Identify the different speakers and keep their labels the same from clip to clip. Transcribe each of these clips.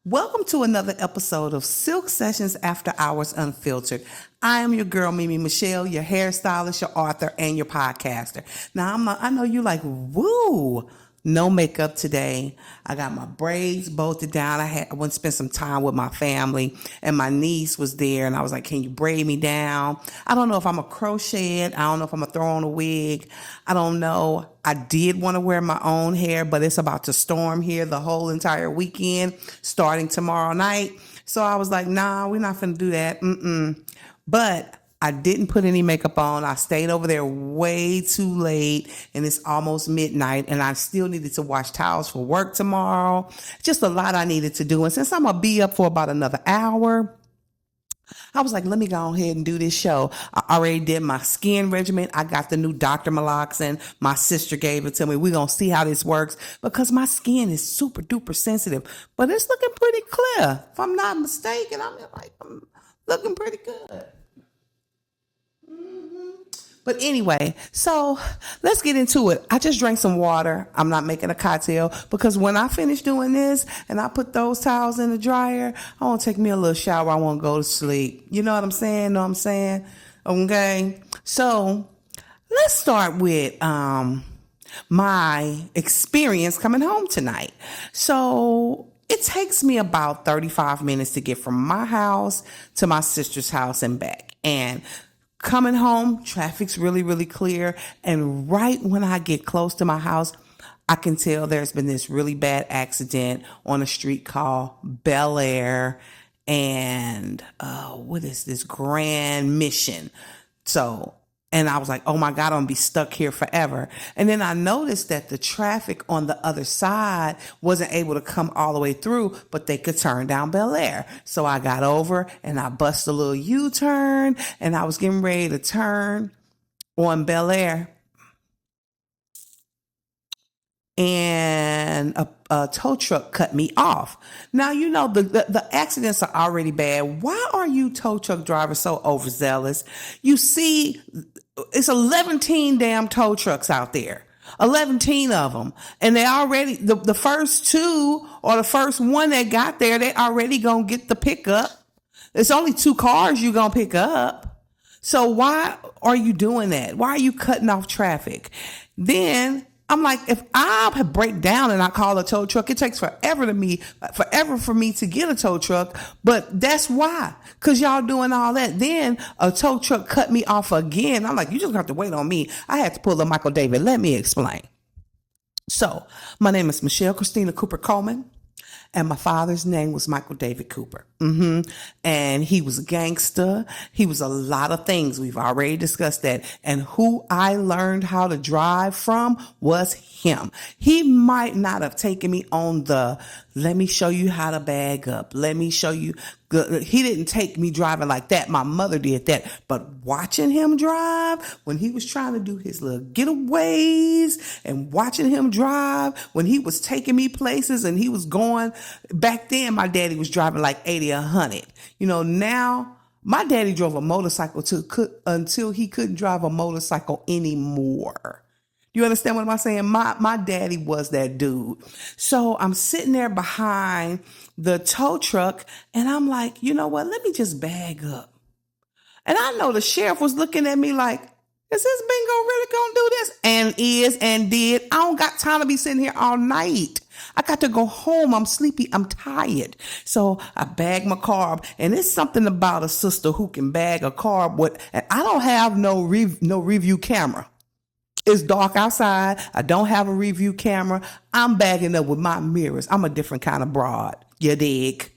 Speaker 1: Welcome to another episode of Silk Sessions After Hours Unfiltered. I am your girl, Mimi Michelle, your hairstylist, your author, and your podcaster. Now, I know you like, woo, no makeup today. I got my braids bolted down. I went to spend some time with my family, and my niece was there, and I was like, can you braid me down? I don't know if I'm a crochet it. I don't know if I'm going to throw on a wig. I don't know. I did want to wear my own hair, but it's about to storm here the whole entire weekend, starting tomorrow night. So I was like, nah, we're not going to do that. But I didn't put any makeup on. I stayed over there way too late, and it's almost midnight, and I still needed to wash towels for work tomorrow. Just a lot I needed to do. And since I'm going to be up for about another hour, I was like, let me go ahead and do this show. I already did my skin regimen. I got the new Dr. Maloxin. My sister gave it to me. We're going to see how this works because my skin is super duper sensitive, but it's looking pretty clear. If I'm not mistaken, I'm looking pretty good. But anyway, so let's get into it. I just drank some water. I'm not making a cocktail because when I finish doing this and I put those towels in the dryer, I want to take me a little shower. I want to go to sleep. You know what I'm saying? Know what I'm saying? Okay. So let's start with my experience coming home tonight. So it takes me about 35 minutes to get from my house to my sister's house and back. And coming home, traffic's really, really clear. And right when I get close to my house, I can tell there's been this really bad accident on a street called Bel Air and what is this? Grand Mission. And I was like, oh my God, I'm gonna be stuck here forever. And then I noticed that the traffic on the other side wasn't able to come all the way through, but they could turn down Bel Air. So I got over and I bust a little U-turn and I was getting ready to turn on Bel Air. And a tow truck cut me off. Now, you know, the accidents are already bad. Why are you tow truck drivers so overzealous? You see, it's 11 damn tow trucks out there. 11 of them. And they already, the first two or the first one that got there, they already gonna get the pickup. It's only 2 cars you gonna pick up. So why are you doing that? Why are you cutting off traffic? Then I'm like, if I break down and I call a tow truck, it takes forever for me to get a tow truck. But that's why, because y'all doing all that. Then a tow truck cut me off again. I'm like, you just have to wait on me. I had to pull a Michael David. Let me explain. So my name is Michelle Christina Cooper Coleman. And my father's name was Michael David Cooper. And he was a gangster. He was a lot of things. We've already discussed that. And who I learned how to drive from was him. He might not have taken me on let me show you how to bag up. Let me show you. He didn't take me driving like that. My mother did that. But watching him drive when he was trying to do his little getaways and watching him drive when he was taking me places and he was going, back then my daddy was driving like 80 or 100. You know, now my daddy drove a motorcycle until he couldn't drive a motorcycle anymore. You understand what I'm saying? My daddy was that dude. So I'm sitting there behind the tow truck and I'm like, you know what? Let me just bag up. And I know the sheriff was looking at me like, is this bingo really gonna do this? And is and did. I don't got time to be sitting here all night. I got to go home. I'm sleepy. I'm tired. So I bagged my car up. And it's something about a sister who can bag a car. And I don't have no review camera. It's dark outside. I don't have a review camera. I'm bagging up with my mirrors. I'm a different kind of broad. You dig?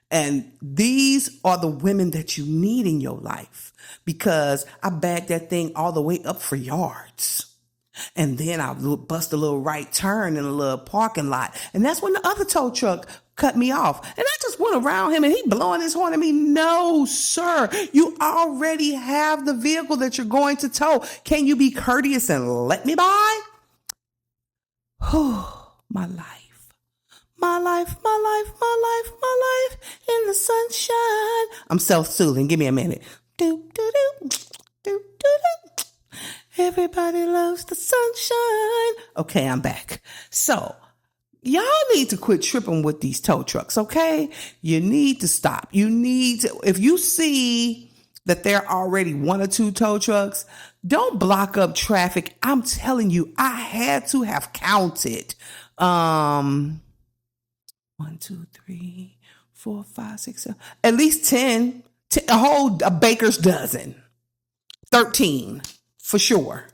Speaker 1: And these are the women that you need in your life because I bagged that thing all the way up for yards. And then I bust a little right turn in a little parking lot. And that's when the other tow truck cut me off. And I just went around him and he blowing his horn at me. No, sir, you already have the vehicle that you're going to tow. Can you be courteous and let me by? My life, my life, my life, my life, my life in the sunshine. I'm self-soothing. Give me a minute. Do, do, do, do, do, do. Everybody loves the sunshine. Okay, I'm back. So Y'all need to quit tripping with these tow trucks, okay? You need to stop. You need to, if you see that there are already one or two tow trucks, don't block up traffic. I'm telling you, I had to have counted. One, two, three, four, five, six, seven, at least 10, a baker's dozen, 13 for sure.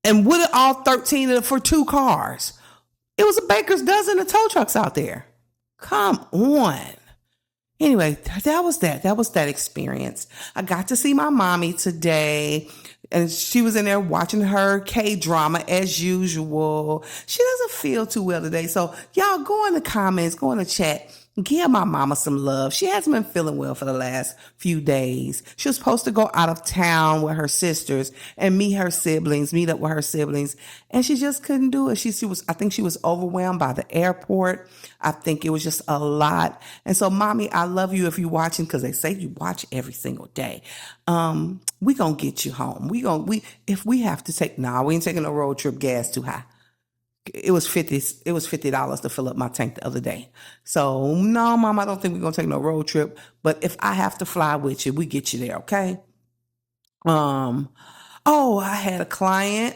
Speaker 1: And what are all 13 for two cars? It was a baker's dozen of tow trucks out there. Come on. Anyway, that was that. That was that experience. I got to see my mommy today, and she was in there watching her K-drama as usual. She doesn't feel too well today. So y'all go in the comments, go in the chat. Give my mama some love. She hasn't been feeling well for the last few days. She was supposed to go out of town with her sisters and meet up with her siblings, and she just couldn't do it. I think she was overwhelmed by the airport. I think it was just a lot. And so, mommy, I love you if you're watching, because they say you watch every single day. We gonna get you home. If we have to take, we ain't taking no road trip gas too high. It was $50 to fill up my tank the other day. So no, mom, I don't think we're gonna take no road trip. But if I have to fly with you, we get you there, okay? I had a client.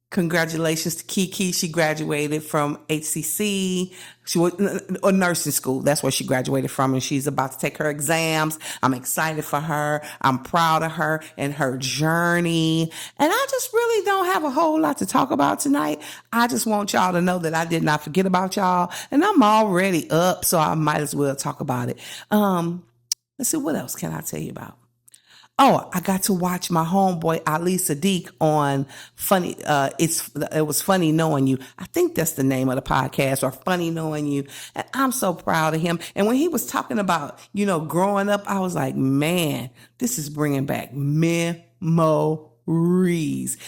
Speaker 1: Congratulations to Kiki. She graduated from HCC. She was a nursing school. That's where she graduated from, and she's about to take her exams. I'm excited for her. I'm proud of her and her journey. And I just really don't have a whole lot to talk about tonight. I just want y'all to know that I did not forget about y'all, and I'm already up, so I might as well talk about it. Let's see, what else can I tell you about? Oh, I got to watch my homeboy Ali Sadiq on Funny. It was Funny Knowing You. I think that's the name of the podcast, or Funny Knowing You. And I'm so proud of him. And when he was talking about, growing up, I was like, man, this is bringing back memories.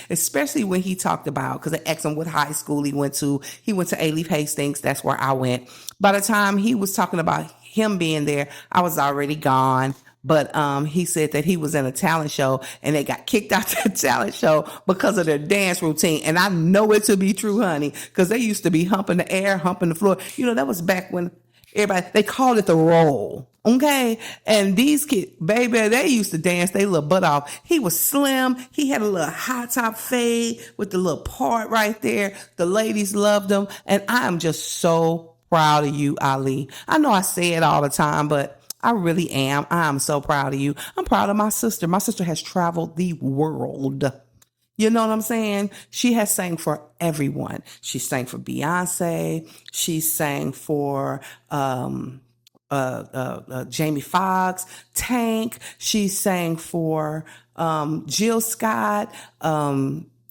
Speaker 1: Especially when he talked about, because I asked him what high school he went to. He went to A-Leaf Hastings. That's where I went. By the time he was talking about him being there, I was already gone. But he said that he was in a talent show and they got kicked out the talent show because of their dance routine. And I know it to be true, honey, because they used to be humping the air, humping the floor. That was back when they called it the roll. Okay. And these kids, baby, they used to dance their little butt off. He was slim. He had a little high top fade with the little part right there. The ladies loved him. And I am just so proud of you, Ali. I know I say it all the time, but I really am. I'm so proud of you. I'm proud of my sister. My sister has traveled the world. You know what I'm saying? She has sang for everyone. She sang for Beyonce. She sang for Jamie Foxx, Tank. She sang for Jill Scott,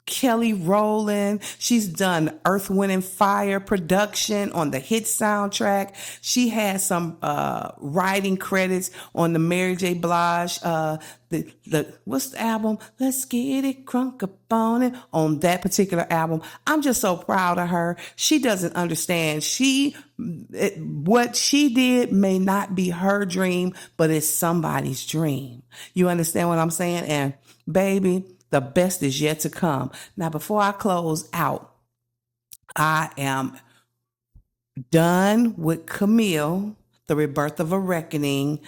Speaker 1: Kelly Rowland. She's done Earth, Wind and Fire production on the hit soundtrack. She has some writing credits on the Mary J. Blige, what's the album? Let's Get It Crunk Up on It, on that particular album. I'm just so proud of her. She doesn't understand. What she did may not be her dream, but it's somebody's dream. You understand what I'm saying? And baby, the best is yet to come. Now, before I close out, I am done with Camille, The Rebirth of a Reckoning.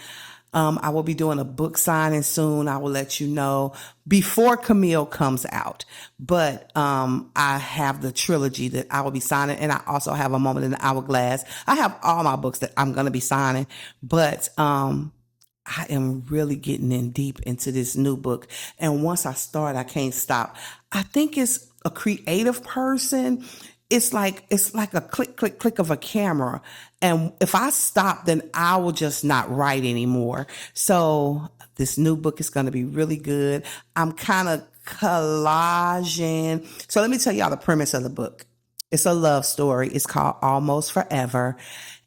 Speaker 1: I will be doing a book signing soon. I will let you know before Camille comes out. But I have the trilogy that I will be signing, and I also have A Moment in the Hourglass. I have all my books that I'm going to be signing, but I am really getting in deep into this new book. And once I start, I can't stop. I think it's a creative person. It's like a click, click, click of a camera. And if I stop, then I will just not write anymore. So this new book is going to be really good. I'm kind of collaging. So let me tell y'all the premise of the book. It's a love story. It's called Almost Forever.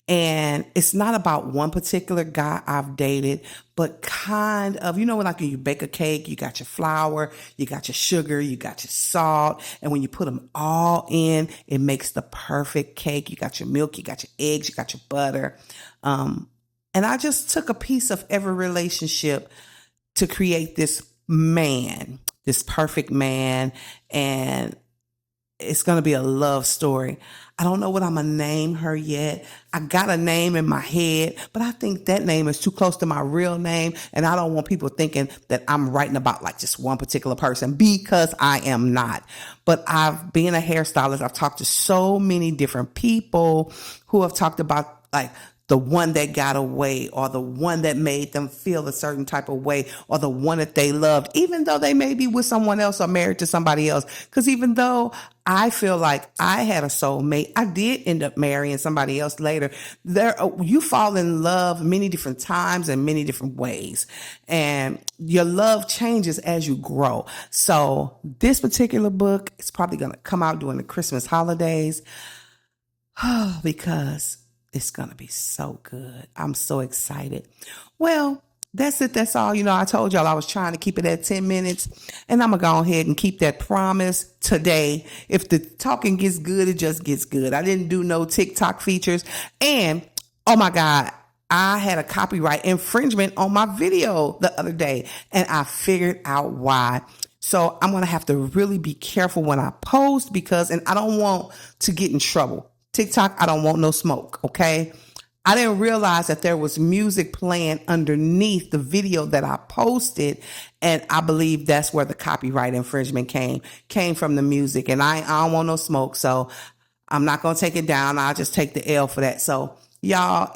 Speaker 1: And it's not about one particular guy I've dated, but kind of, when like you bake a cake, you got your flour, you got your sugar, you got your salt. And when you put them all in, it makes the perfect cake. You got your milk, you got your eggs, you got your butter. And I just took a piece of every relationship to create this man, this perfect man. And it's going to be a love story. I don't know what I'm going to name her yet. I got a name in my head, but I think that name is too close to my real name. And I don't want people thinking that I'm writing about like just one particular person, because I am not. But I've been a hairstylist. I've talked to so many different people who have talked about like the one that got away, or the one that made them feel a certain type of way, or the one that they loved, even though they may be with someone else or married to somebody else. Because even though I feel like I had a soulmate, I did end up marrying somebody else later. You fall in love many different times and many different ways, and your love changes as you grow. So this particular book is probably going to come out during the Christmas holidays because it's going to be so good. I'm so excited. Well, that's it. That's all. I told y'all I was trying to keep it at 10 minutes, and I'm going to go ahead and keep that promise today. If the talking gets good, it just gets good. I didn't do no TikTok features. And, oh my God, I had a copyright infringement on my video the other day, and I figured out why. So I'm going to have to really be careful when I post, and I don't want to get in trouble. TikTok, I don't want no smoke, okay? I didn't realize that there was music playing underneath the video that I posted, and I believe that's where the copyright infringement came from, the music, and I don't want no smoke, so I'm not going to take it down. I'll just take the L for that. So, y'all,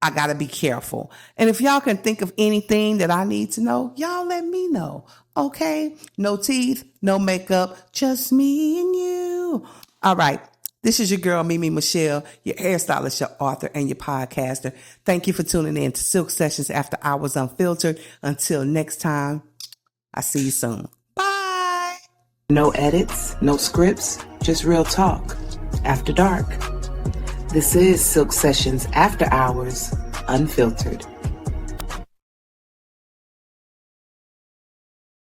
Speaker 1: I got to be careful. And if y'all can think of anything that I need to know, y'all let me know, okay? No teeth, no makeup, just me and you. All right. This is your girl, Mimi Michelle, your hairstylist, your author, and your podcaster. Thank you for tuning in to Silk Sessions After Hours Unfiltered. Until next time, I see you soon. Bye. No edits, no scripts, just real talk. After dark. This is Silk Sessions After Hours Unfiltered.